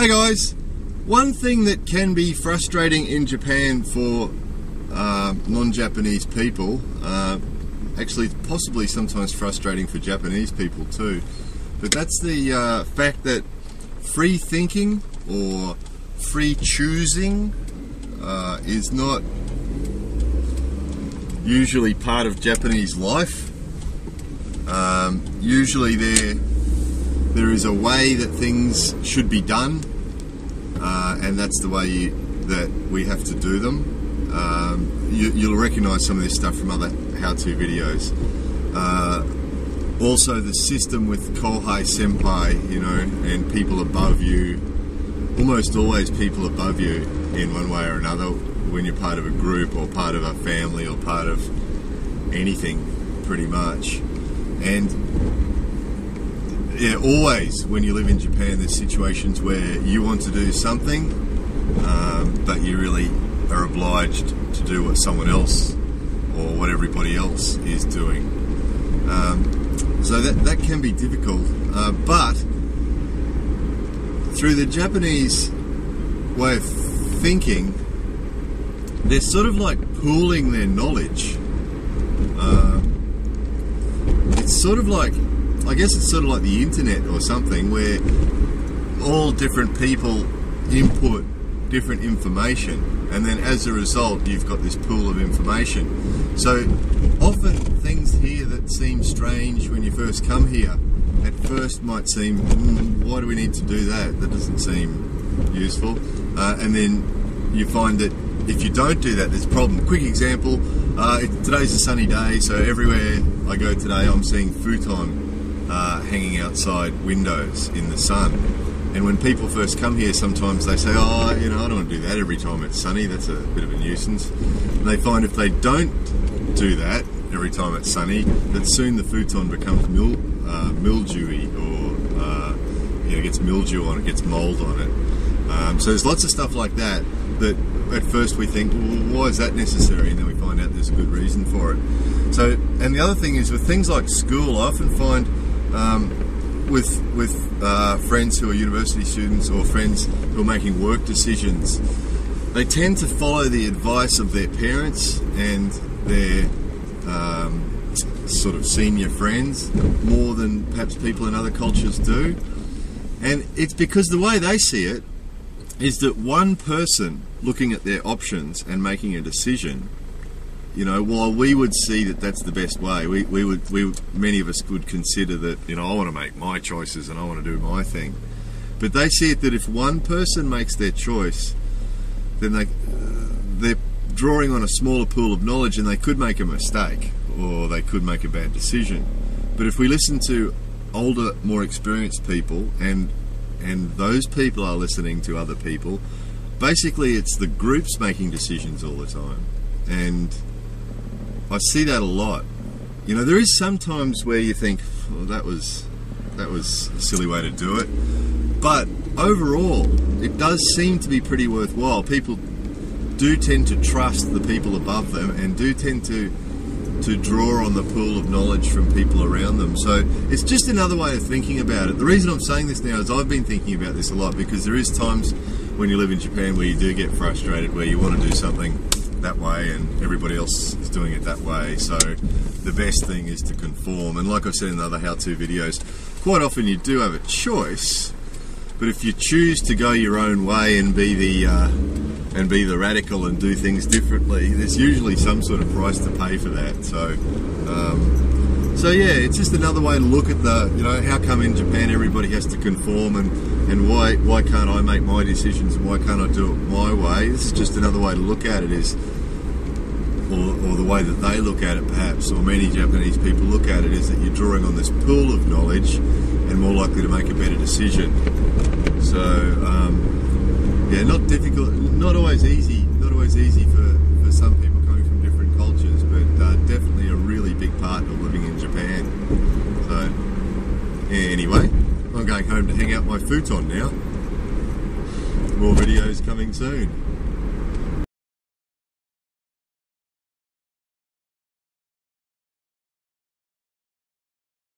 Hey guys, one thing that can be frustrating in Japan for non-Japanese people, actually possibly sometimes frustrating for Japanese people too, but that's the fact that free thinking or free choosing is not usually part of Japanese life. Usually there is a way that things should be done, and that's the way that we have to do them. You'll recognise some of this stuff from other how-to videos. Also the system with Kohai Senpai, you know, and people above you, almost always people above you in one way or another when you're part of a group or part of a family or part of anything, pretty much. And yeah, always when you live in Japan there's situations where you want to do something, but you really are obliged to do what someone else or what everybody else is doing. So that can be difficult, but through the Japanese way of thinking, they're sort of like pooling their knowledge. It's sort of like, I guess it's sort of like the internet or something, where all different people input different information, and then as a result you've got this pool of information. So often things here that seem strange when you first come here at first might seem, why do we need to do that? That doesn't seem useful. And then you find that if you don't do that, there's a problem. Quick example, today's a sunny day, so everywhere I go today I'm seeing futon hanging outside windows in the sun. And when people first come here, sometimes they say, oh, you know, I don't want to do that every time it's sunny, that's a bit of a nuisance. And they find if they don't do that every time it's sunny, that soon the futon becomes mildewy, or you know, gets mildew on it, gets mold on it. So there's lots of stuff like that that at first we think, well, why is that necessary? And then we find out there's a good reason for it. So, and the other thing is with things like school, I often find with friends who are university students or friends who are making work decisions, they tend to follow the advice of their parents and their sort of senior friends more than perhaps people in other cultures do. And it's because the way they see it is that one person looking at their options and making a decision, you know, while we would see that that's the best way, many of us would consider that, you know, I want to make my choices and I want to do my thing. But they see it that if one person makes their choice, then they're drawing on a smaller pool of knowledge, and they could make a mistake or they could make a bad decision. But if we listen to older, more experienced people, and those people are listening to other people, basically it's the groups making decisions all the time. And I see that a lot. You know, there is sometimes where you think, well, that was a silly way to do it. But overall, it does seem to be pretty worthwhile. People do tend to trust the people above them and do tend to draw on the pool of knowledge from people around them. So it's just another way of thinking about it. The reason I'm saying this now is I've been thinking about this a lot, because there is times when you live in Japan where you do get frustrated, where you want to do something that way and everybody else is doing it that way. So the best thing is to conform. And like I said in the other how-to videos, quite often you do have a choice, but if you choose to go your own way and be the radical and do things differently, there's usually some sort of price to pay for that. So yeah, it's just another way to look at the, you know, how come in Japan everybody has to conform, and why can't I make my decisions and why can't I do it my way? This is just another way to look at it, is, or the way that they look at it perhaps, or many Japanese people look at it, is that you're drawing on this pool of knowledge and more likely to make a better decision. So yeah, not difficult, not always easy for some people coming from different cultures, but definitely a really big part of living in Japan. So yeah, anyway, I'm going home to hang out my futon now. More videos coming soon.